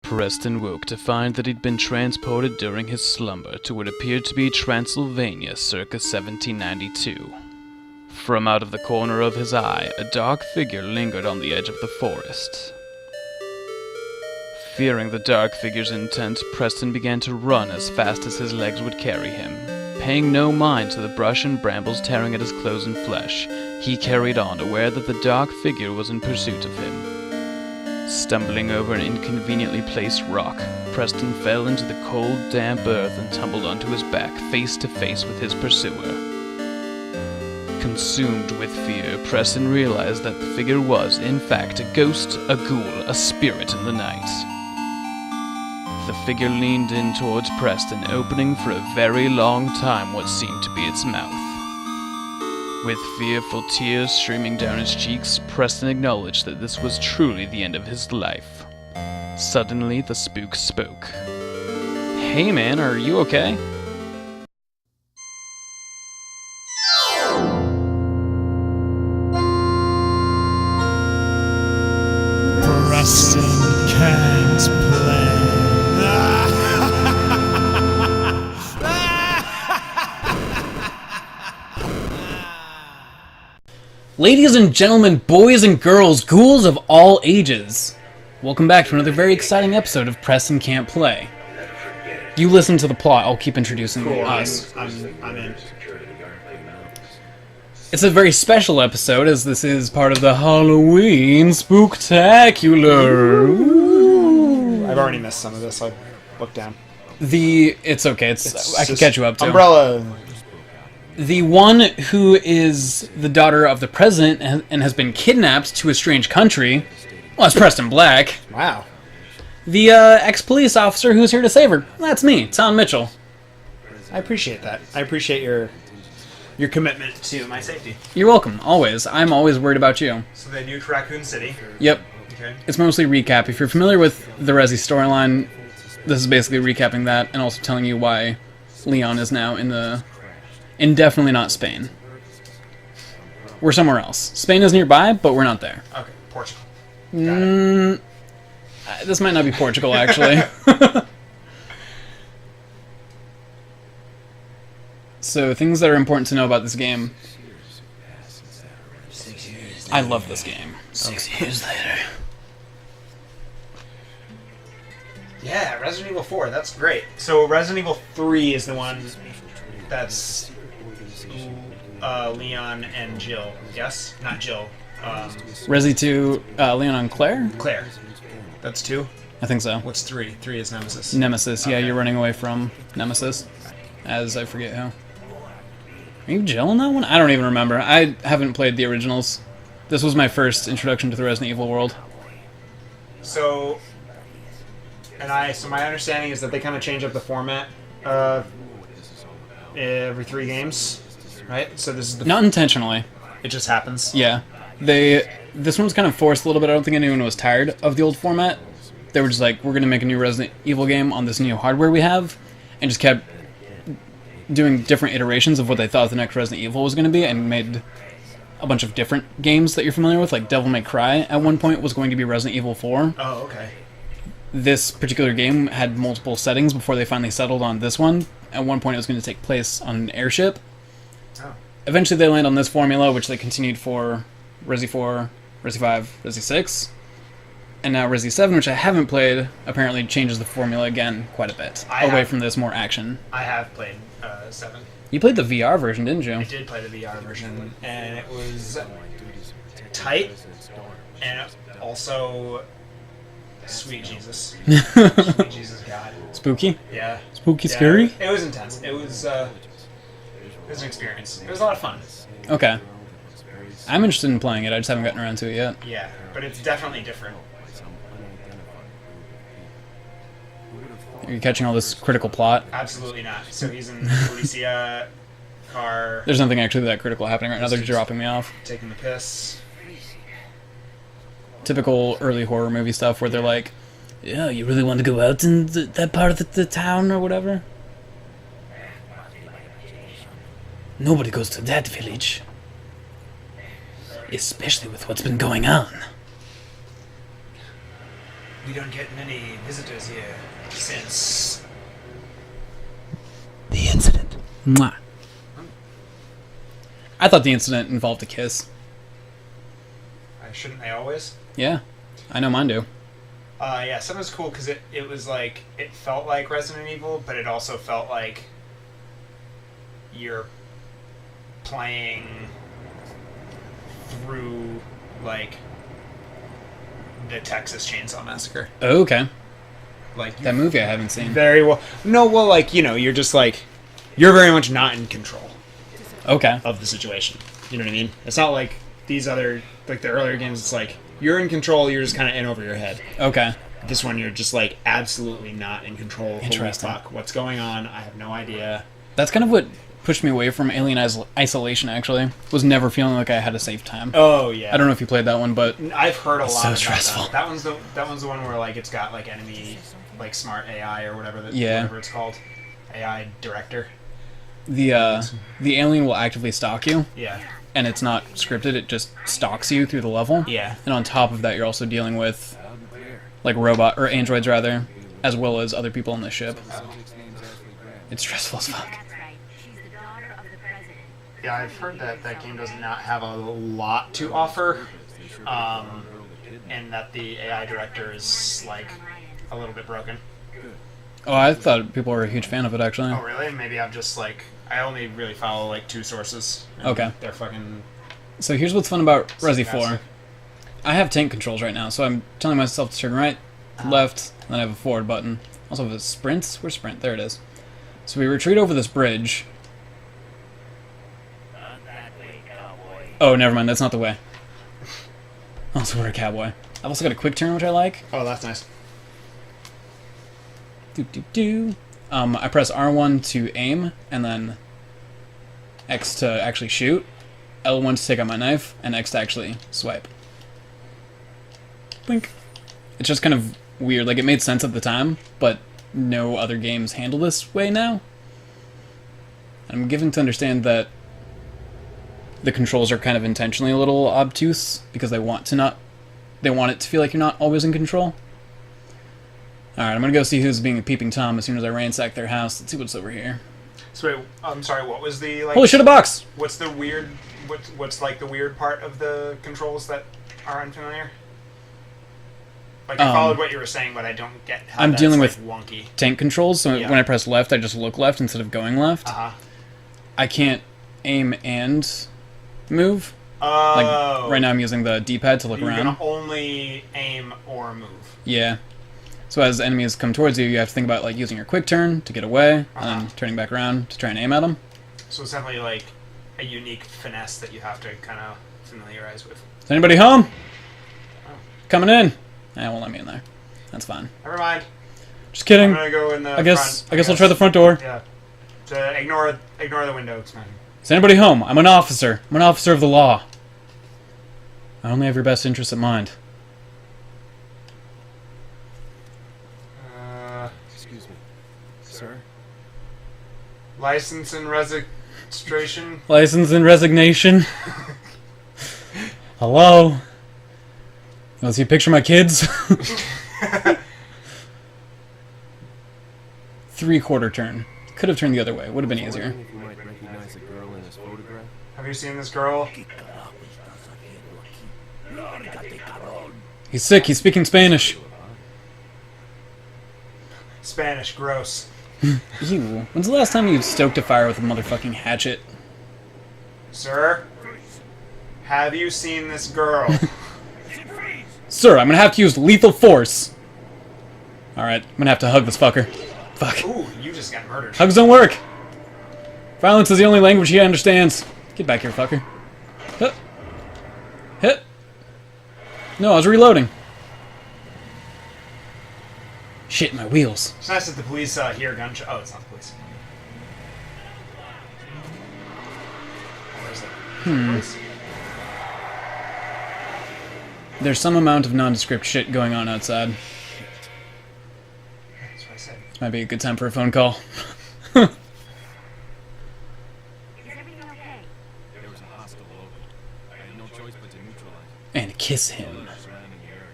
Preston woke to find that he'd been transported during his slumber to what appeared to be Transylvania circa 1792. From out of the corner of his eye, a dark figure lingered on the edge of the forest. Fearing the dark figure's intent, Preston began to run as fast as his legs would carry him. Paying no mind to the brush and brambles tearing at his clothes and flesh, he carried on, aware that the dark figure was in pursuit of him. Stumbling over an inconveniently placed rock, Preston fell into the cold, damp earth and tumbled onto his back, face to face with his pursuer. Consumed with fear, Preston realized that the figure was, in fact, a ghost, a ghoul, a spirit in the night. The figure leaned in towards Preston, opening for a very long time what seemed to be its mouth. With fearful tears streaming down his cheeks, Preston acknowledged that this was truly the end of his life. Suddenly, the spook spoke. "Hey man, are you okay?" Preston can't play. Ladies and gentlemen, boys and girls, ghouls of all ages, welcome back to another very exciting episode of Preston Can't Play. You listen to the plot, I'll keep introducing us. I'm in. It's a very special episode, as this is part of the Halloween Spooktacular. Ooh. I've already missed some of this. I looked down. It's okay, I can catch you up too. Umbrella. The one who is the daughter of the president and has been kidnapped to a strange country, well, it's Preston Black. Wow. The ex-police officer who's here to save her, that's me, Taun Mitchell. I appreciate that. I appreciate your commitment to my safety. You're welcome, always. I'm always worried about you. So they nuked Raccoon City. Yep. Okay. It's mostly recap. If you're familiar with the Resi storyline, this is basically recapping that and also telling you why Leon is now in definitely not Spain. We're somewhere else. Spain is nearby, but we're not there. Okay, Portugal. Got it. This might not be Portugal, actually. So, things that are important to know about this game. I love this game. 6 years later. Yeah, Resident Evil 4, that's great. So Resident Evil 3 is the one that's Leon and Jill. Yes? Not Jill. Resi 2, Leon and Claire? Claire. That's 2? I think so. What's 3? 3 is Nemesis. Nemesis, yeah, Okay. you're running away from Nemesis. As I forget who. Are you Jill in that one? I don't even remember. I haven't played the originals. This was my first introduction to the Resident Evil world. So my understanding is that they kind of change up the format every 3 games, right? So this is Not intentionally. it just happens. Yeah. This one's kind of forced a little bit. I don't think anyone was tired of the old format. They were just like, we're going to make a new Resident Evil game on this new hardware we have, and just kept doing different iterations of what they thought the next Resident Evil was going to be, and made a bunch of different games that you're familiar with, like Devil May Cry at one point was going to be Resident Evil 4. Oh, okay. This particular game had multiple settings before they finally settled on this one. At one point it was going to take place on an airship. Oh. Eventually they land on this formula, which they continued for Resi 4, Resi 5, Resi 6, and now Resi 7, which I haven't played, apparently changes the formula again quite a bit, away from this more action. I have played 7. You played the VR version, didn't you? I did play the VR version, and it was tight, and also sweet Jesus. Sweet Jesus God. Spooky? Yeah. Spooky, Yeah, scary? It was intense. It was an experience. It was a lot of fun. Okay. I'm interested in playing it, I just haven't gotten around to it yet. Yeah, but it's definitely different. Are you catching all this critical plot? Absolutely not. So he's in the Policia car, There's nothing actually that critical happening right now, they're dropping me off. taking the piss. Typical early horror movie stuff where they're like, yeah, you really want to go out in that part of the town or whatever? Nobody goes to that village. Especially with what's been going on. We don't get many visitors here since the incident. Mwah. I thought the incident involved a kiss. Shouldn't they always? Yeah, I know mine do. Yeah, some was cool because it was like, it felt like Resident Evil, but it also felt like you're playing through, like, the Texas Chainsaw Massacre. Oh, okay. Like That movie I haven't seen. very well. No, well, like, you know, you're just like, you're very much not in control Okay. of the situation. You know what I mean? It's not like these other, like the earlier games, it's like, you're in control, you're just kind of in over your head. Okay. This one, you're just like absolutely not in control. Interesting. Holy fuck, what's going on? I have no idea. That's kind of what pushed me away from Alien Isolation, actually. Was never feeling like I had a safe time. Oh yeah. I don't know if you played that one, but I've heard a lot so about stressful. that. That one's the one where like it's got like enemy, like smart AI or whatever whatever it's called, AI director. the alien will actively stalk you, Yeah. and it's not scripted. It just stalks you through the level. Yeah. And on top of that, you're also dealing with like robot or androids rather, as well as other people on the ship. It's stressful as fuck. Yeah, I've heard that that game does not have a lot to offer, and that the AI director is like a little bit broken. Oh, I thought people were a huge fan of it, actually. Oh really? Maybe I'm just like, I only really follow like two sources. and Okay. They're fucking. So here's what's fun about Resi 4. Fantastic. I have tank controls right now, so I'm telling myself to turn right, left, and then I have a forward button. Also have a sprint. Where's sprint? There it is. So we retreat over this bridge. Oh, never mind. That's not the way. Also, we're a cowboy. I've also got a quick turn, which I like. Oh, that's nice. Do. I press R1 to aim, and then X to actually shoot, L1 to take out my knife, and X to actually swipe. Blink. It's just kind of weird. Like, it made sense at the time, but no other games handle this way now. I'm given to understand that the controls are kind of intentionally a little obtuse, because they want it to feel like you're not always in control. Alright, I'm gonna go see who's being a peeping Tom as soon as I ransack their house. Let's see what's over here. So wait, I'm sorry. What was the like? Holy shit, a box! What's the weird? What's like the weird part of the controls that are unfamiliar? Like I followed what you were saying, but I don't get how I'm that's, dealing like, with wonky. Tank controls, so Yeah. when I press left, I just look left instead of going left. I can't aim and move. Oh. Like, right now I'm using the D-pad to look You around. can only aim or move. Yeah. So as enemies come towards you, you have to think about like using your quick turn to get away, and then turning back around to try and aim at them. So it's definitely like a unique finesse that you have to kind of familiarize with. Is anybody home? Coming in. It won't let me in there. That's fine. Never mind. Just kidding. I'm gonna go in the I guess front. I'll try the front door. Yeah. So ignore the window. It's fine. Is anybody home? I'm an officer. I'm an officer of the law. I only have your best interests at mind. Excuse me, sir. License and registration. License and resignation. Hello? You want to see a picture of my kids? 3/4 turn. Could have turned the other way. Would have been easier. If you might recognize a girl in this photograph. Have you seen this girl? He's sick. He's speaking Spanish. Spanish, gross. Ew. When's the last time you stoked a fire with a motherfucking hatchet? Sir? Have you seen this girl? Sir, I'm gonna have to use lethal force. Alright, I'm gonna have to hug this fucker. Fuck. Ooh, you just got murdered. Hugs don't work. Violence is the only language he understands. Get back here, fucker. Hit. Hit. No, I was reloading. Shit, my wheels. It's nice that the police hear gunshot. Oh, it's not the police. Where is it? Police? There's some amount of nondescript shit going on outside. That's what I said. Might be a good time for a phone call. There was a hostile open. I had no choice but to neutralize And kiss him. the surrounding area.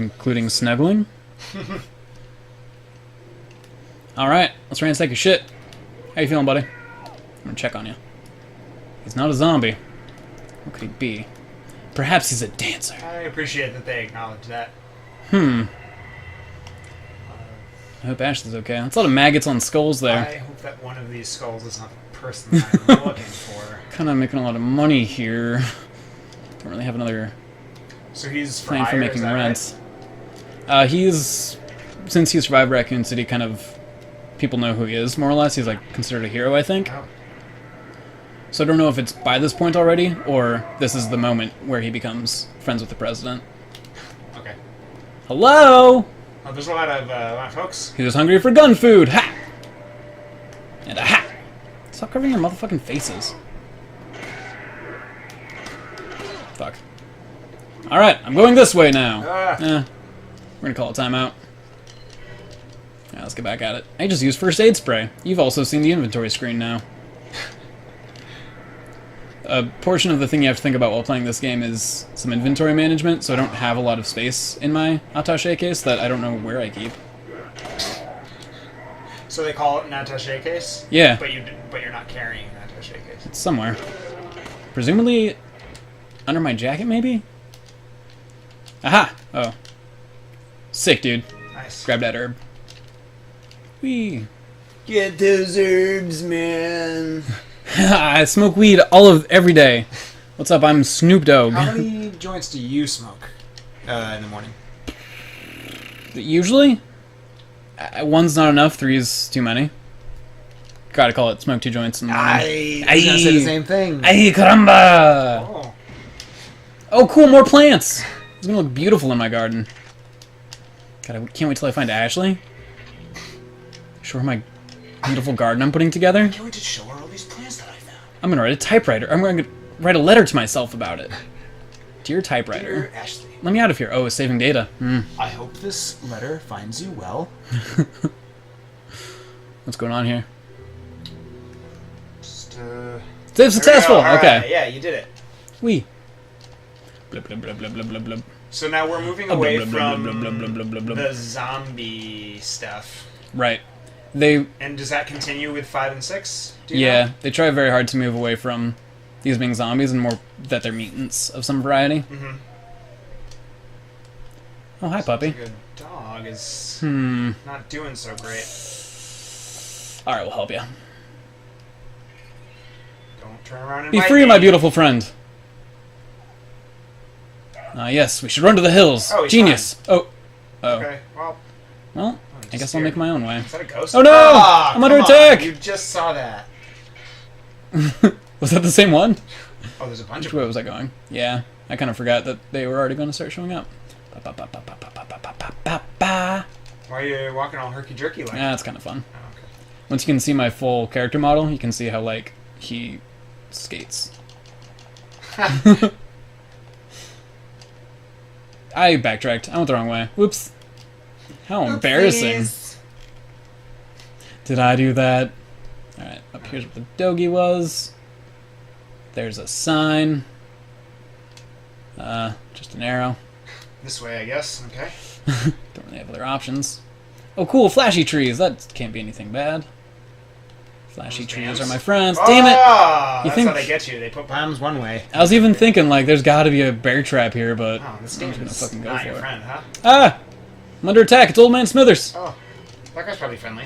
Including snuggling? Alright, let's ransack your shit. How you feeling, buddy? I'm gonna check on you. He's not a zombie. What could he be? Perhaps he's a dancer. I appreciate that they acknowledge that. I hope Ashley's okay. That's a lot of maggots on skulls there. I hope that one of these skulls is not the person that I'm looking for. Kind of making a lot of money here. Don't really have another So he's plan for Fryer, making is that rents. Since he survived Raccoon City, kind of people know who he is, more or less. He's like considered a hero, I think. Right? So I don't know if it's by this point already, or this is the moment where he becomes friends with the president. Oh, okay. Hello! Oh, there's a lot of folks. He was hungry for gun food! Ha! And a ha! Stop covering your motherfucking faces. Fuck. Alright, I'm going this way now. We're gonna call a timeout. Yeah, let's get back at it. I just used first aid spray. You've also seen the inventory screen now. A portion of the thing you have to think about while playing this game is some inventory management, so I don't have a lot of space in my attaché case that I don't know where I keep. So they call it an attaché case? Yeah. But you're not carrying an attaché case. It's somewhere. Presumably under my jacket, maybe? Aha! Oh. Sick, dude. Nice. Grab that herb. Whee! Get those herbs, man. I smoke weed every day. What's up? I'm Snoop Dogg. How many joints do you smoke in the morning? Usually, one's not enough. Three's too many. Gotta call it smoke 2 joints in the morning. I was gonna say the same thing. Ay, caramba! Oh. Oh, cool, more plants! It's gonna look beautiful in my garden. God, I can't wait till I find Ashley. Show her my beautiful garden I'm putting together. Can't wait to show her all these plants that I found. I'm gonna write a typewriter. I'm gonna write a letter to myself about it. Dear typewriter. Dear Ashley, Let me out of here. Oh, it's saving data. I hope this letter finds you well. What's going on here? Just, Save successful! All right, Okay. yeah, you did it. Wee. Blub, blub, blub, blub, blub, blub, blub. So now we're moving Blub, away blub, blub, from blub, blub, blub, blub, blub, blub. the zombie stuff. Right. They, And does that continue with 5 and 6? Do you yeah, know? they try very hard to move away from these being zombies and more that they're mutants of some variety. Mm-hmm. Oh, hi, puppy. A good dog is Hmm. not doing so great. Alright, we'll help you. Don't turn around and Be bite free, me. my beautiful friend. Yes, we should run to the hills. Oh, he's Genius. Oh. Oh. Okay, well, Well, I guess I'll make my own way. is that a ghost? Oh, no! Ah, I'm under come on, attack! You just saw that. Was that the same one? Oh, there's a bunch Which of way them. was I going? Yeah, I kind of forgot that they were already going to start showing up. Why are you walking all herky-jerky like that? Yeah, it's kind of fun. Oh, okay. Once you can see my full character model, you can see how, like, he skates. I backtracked. I went the wrong way. Whoops. How embarrassing. Oopsies. Did I do that? Alright, up here's what the doggy was. There's a sign. Just an arrow. This way, I guess. Okay. Don't really have other options. Oh, cool, flashy trees. That can't be anything bad. Flashy Those trees dams? are my friends. Damn it! Ah, You that's think- how they get you. They put bombs one way. I was even thinking, like, there's gotta be a bear trap here, but Oh, this I'm game just gonna is fucking go not for your it. friend, huh? Ah! I'm under attack. It's Old Man Smithers. Oh, that guy's probably friendly.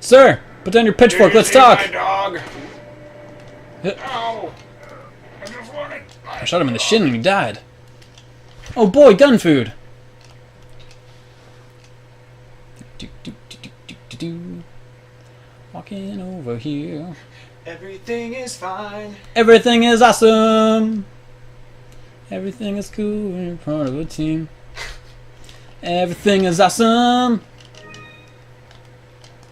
Sir, put down your pitchfork. Did you Let's see talk. my dog? Huh. Ow! I just wanted I shot him in the shin and he died. Oh boy, gun food. Do, do, do, do, do, do, do. Walking over here. Everything is fine. Everything is awesome. Everything is cool when you're part of a team. Everything is awesome.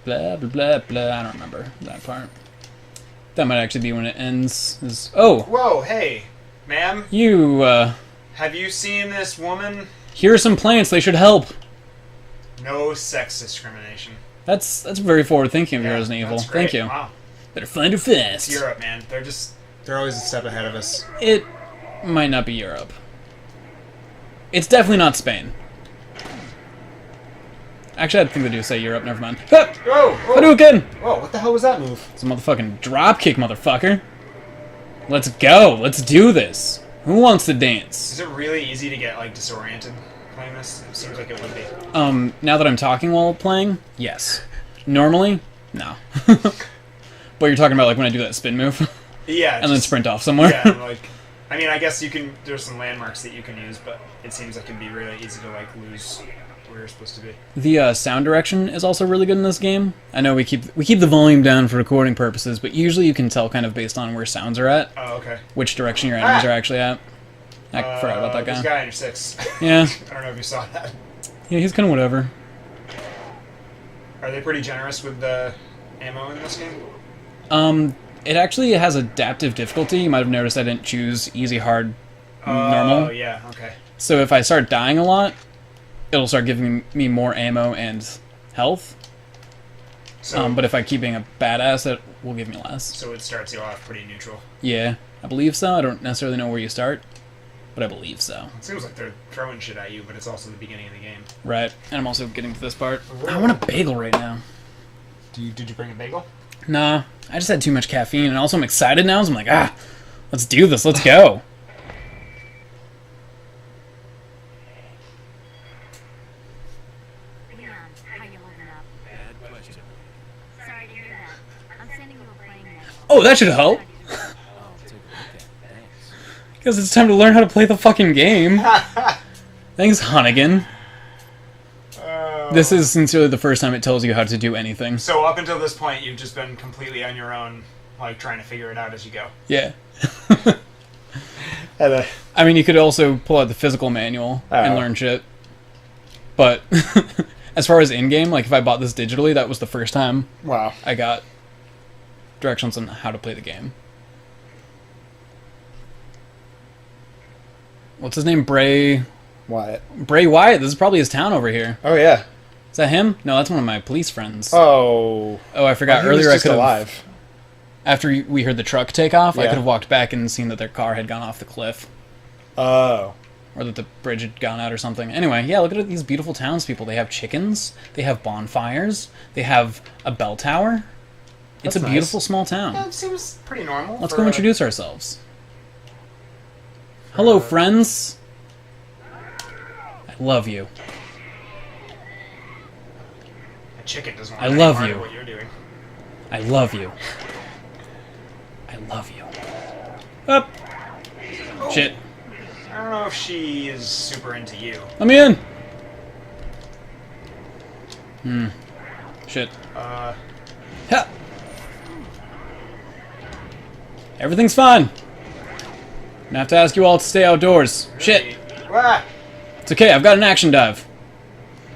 Blah, blah, blah, blah. I don't remember that part. That might actually be when it ends. Oh, Whoa, hey, ma'am. you, Have you seen this woman? here are some plants. They should help. No sex discrimination. That's very forward thinking of Yeah, Resident Evil. that's great. Thank you. Wow. Better find her fast. It's Europe, man. They're always a step ahead of us. It might not be Europe. It's definitely not Spain. Actually, I think they do say you're up. Never mind. Ah! Whoa! Hadouken! Whoa! What the hell was that move? It's a motherfucking drop kick, motherfucker. Let's go. Let's do this. Who wants to dance? Is it really easy to get like disoriented playing this? It seems like it would be. Now that I'm talking while playing, yes. Normally, no. But you're talking about like when I do that spin move Yeah. and then sprint off somewhere. Yeah, like. I mean, I guess you can. There's some landmarks that you can use, but it seems like it'd be really easy to like lose where you're supposed to be. The sound direction is also really good in this game. I know we keep the volume down for recording purposes, but usually you can tell kind of based on where sounds are at, Oh, okay. which direction your enemies are actually at. I forgot about that This guy. guy on your 6. Yeah, I don't know if you saw that. yeah, he's kind of whatever. Are they pretty generous with the ammo in this game? It actually has adaptive difficulty. You might have noticed I didn't choose easy, hard, normal. Oh, yeah, okay. So if I start dying a lot, it'll start giving me more ammo and health. So, But if I keep being a badass, it will give me less. so it starts you off pretty neutral. Yeah, I believe so. I don't necessarily know where you start, but I believe so. It seems like they're throwing shit at you, but it's also the beginning of the game. Right, and I'm also getting to this part. I want a bagel right now. Did you bring a bagel? Nah, I just had too much caffeine, and also I'm excited now, so I'm like, let's do this, let's go. Leon, how you holding up? Bad question. Sorry to hear that. I'm sending you a playing manual. Oh, that should help, I'll take a look at it. Thanks. because it's time to learn how to play the fucking game. Thanks, Hunnigan. This is sincerely the first time it tells you how to do anything. So up until this point, you've just been completely on your own, like trying to figure it out as you go. Yeah. And, I mean, you could also pull out the physical manual and learn shit. But as far as in-game, like if I bought this digitally, that was the first time wow. I got directions on how to play the game. What's his name? Bray Wyatt. Wyatt. This is probably his town over here. Oh yeah. Is that him? No, that's one of my police friends. Oh. Oh, I forgot. He was Earlier just I could have... alive. After we heard the truck take off, I Yeah. could have walked back and seen that their car had gone off the cliff. Oh. Or that the bridge had gone out or something. Anyway, yeah, look at these beautiful townspeople. They have chickens. They have bonfires. They have a bell tower. It's That's a nice. beautiful small town. That seems pretty normal. Let's for go a- introduce ourselves. Hello, friends. I love you. A chicken doesn't want I any love part you. of what you're doing. I love you. I love you. Up. Shit. I don't know if she is super into you. Let me in. Shit. Uh, Ha. Everything's fine. I'm gonna have to ask you all to stay outdoors. Shit. ah, It's okay, I've got an action dive.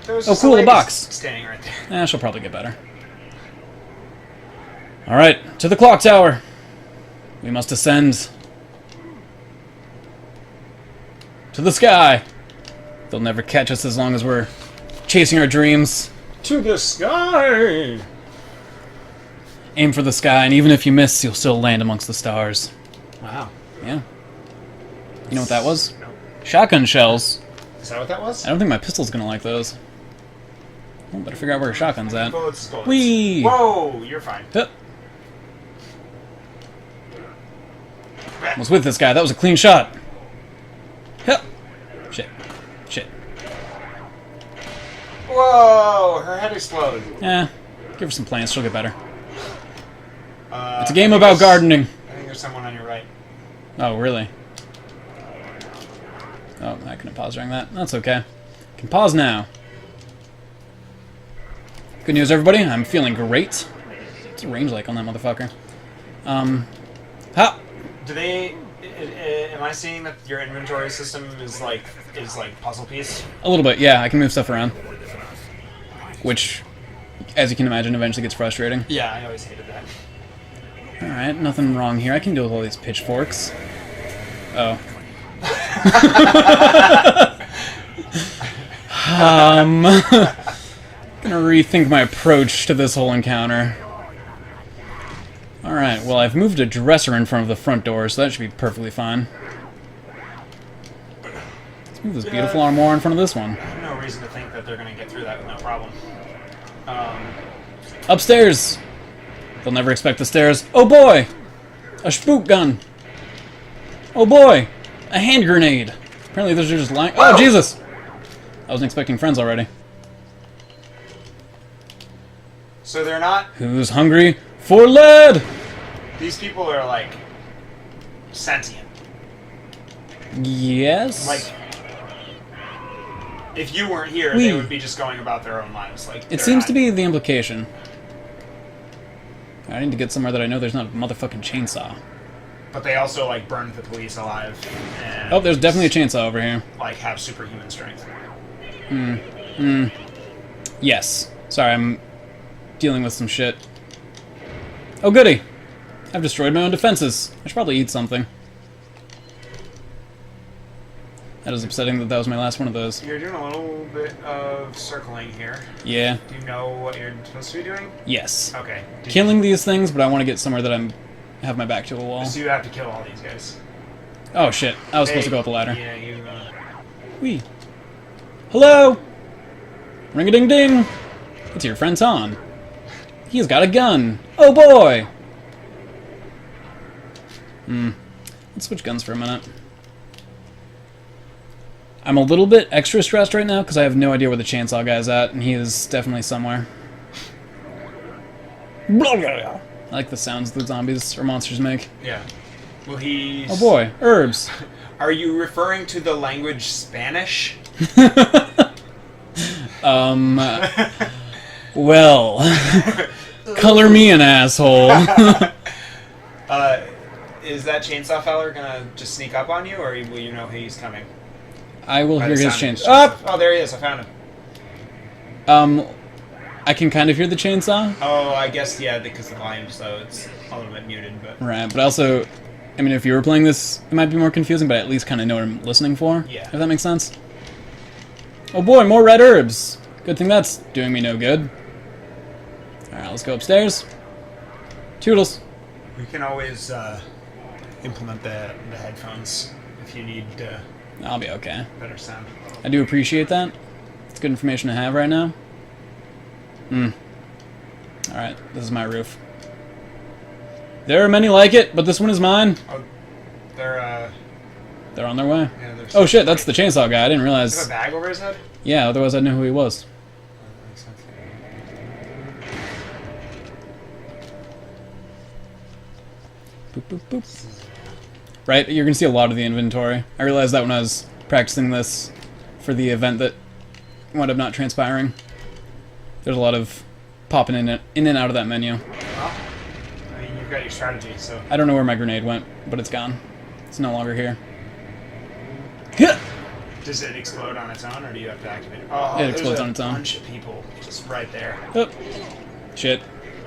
there was Oh, just cool, a lady box. standing right there. She'll probably get better. Alright, to the clock tower. We must ascend. To the sky. They'll never catch us as long as we're chasing our dreams. To the sky. Aim for the sky, and even if you miss, you'll still land amongst the stars. Wow. Yeah. You know what that was? Shotgun shells. Is that what that was? I don't think my pistol's gonna like those. Well, better figure out where your shotgun's at. Bullets. Whee! Whoa, you're fine. Hup. I was with this guy. That was a clean shot. Hup. Shit. Shit. Whoa, her head exploded. Yeah. Give her some plants. She'll get better. It's a I game think about there's- gardening. I think there's someone on your right. Oh, really? Oh, I couldn't pause during that. That's okay. Can pause now. Good news, everybody. I'm feeling great. What's the range like on that motherfucker? Ha! Do they? Am I seeing that your inventory system is like puzzle piece? A little bit, yeah. I can move stuff around. Which, as you can imagine, eventually gets frustrating. Yeah, I always hated that. Alright, nothing wrong here. I can deal with all these pitchforks. Oh. Gonna rethink my approach to this whole encounter. Alright, well, I've moved a dresser in front of the front door, so that should be perfectly fine. Let's move this beautiful armoire in front of this one. I have no reason to think that they're going to get through that with no problem. Upstairs! They'll never expect the stairs. Oh boy! A spook gun! Oh boy! A hand grenade! Apparently those are just lying. Oh, Jesus! I wasn't expecting friends already. So they're not... Who's hungry for lead? These people are, like, sentient. Yes? Like, if you weren't here, they would be just going about their own lives. Like, it seems to be the implication. I need to get somewhere that I know there's not a motherfucking chainsaw. But they also, like, burned the police alive. And Oh, there's definitely a chainsaw over here. like, have superhuman strength. Yes. Sorry, I'm dealing with some shit. Oh, goody! I've destroyed my own defenses. I should probably eat something. That is upsetting that that was my last one of those. You're doing a little bit of circling here. Yeah. Do you know what you're supposed to be doing? Yes. Okay. Killing these things, but I want to get somewhere that I'm have my back to a wall. So you have to kill all these guys. Oh shit! I was supposed to go up the ladder. Yeah, you. Whee! Hello! Ring a ding ding! It's your friend Taun. He's got a gun. Oh boy! Let's switch guns for a minute. I'm a little bit extra stressed right now because I have no idea where the chainsaw guy's at, and he is definitely somewhere. I like the sounds the zombies or monsters make. Yeah. Well, he's. Oh boy, herbs. Are you referring to the language Spanish? Well, color me an asshole. Is that chainsaw feller gonna just sneak up on you, or will you know he's coming? I will By hear the his sound of chainsaw. his Oh, there he is. I found him. I can kind of hear the chainsaw. Oh, I guess, yeah, because the volume's so it's a little bit muted, but... Right, but also, I mean, if you were playing this, it might be more confusing, but I at least kind of know what I'm listening for. Yeah. If that makes sense. Oh boy, more red herbs. Good thing that's doing me no good. Alright, let's go upstairs. Toodles. We can always implement the headphones if you need I'll be okay. better sound. I do appreciate that. It's good information to have right now. Alright, this is my roof. There are many like it, but this one is mine. Oh, They're on their way. yeah, there's Oh shit, that's the chainsaw guy. I didn't Is realize. there a bag over his head? Yeah, otherwise I'd know who he was. That makes sense. Boop, boop, boop. Right, you're gonna see a lot of the inventory. I realized that when I was practicing this for the event that wound up not transpiring. There's a lot of popping in and out of that menu. Well, I mean, you've got your strategy, so... I don't know where my grenade went, but it's gone. It's no longer here. Does it explode on its own, or do you have to activate it? Oh, It explodes on its own. There's a bunch of people just right there. Oh. Shit.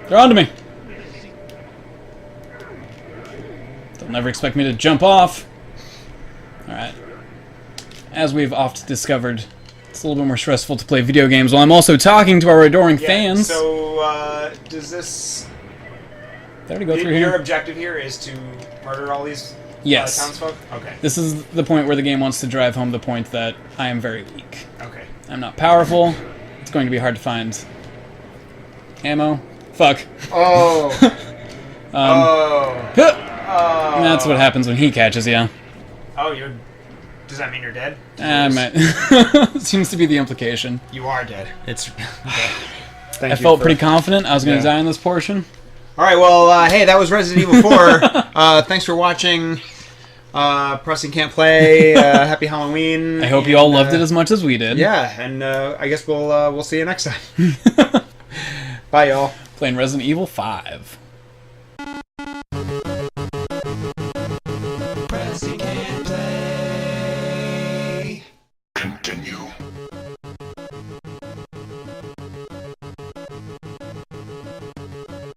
They're onto me. They'll never expect me to jump off. Alright. As we've oft discovered, it's a little bit more stressful to play video games while I'm also talking to our adoring Yeah, fans. so, does this... Did I already go through Your here? objective here is to murder all these Yes. townsfolk? Okay. This is the point where the game wants to drive home the point that I am very weak. Okay. I'm not powerful. It's going to be hard to find ammo. Fuck. Oh. Oh. And that's what happens when he catches you. Oh, you're... Does that mean you're dead? Seems to be the implication. You are dead. It's... Okay. I felt pretty confident I was going to die in this portion. Alright, well, hey, that was Resident Evil 4. Thanks for watching. Preston Can't Play. Happy Halloween. I hope you all loved it as much as we did. Yeah, and I guess we'll see you next time. Bye, y'all. Playing Resident Evil 5.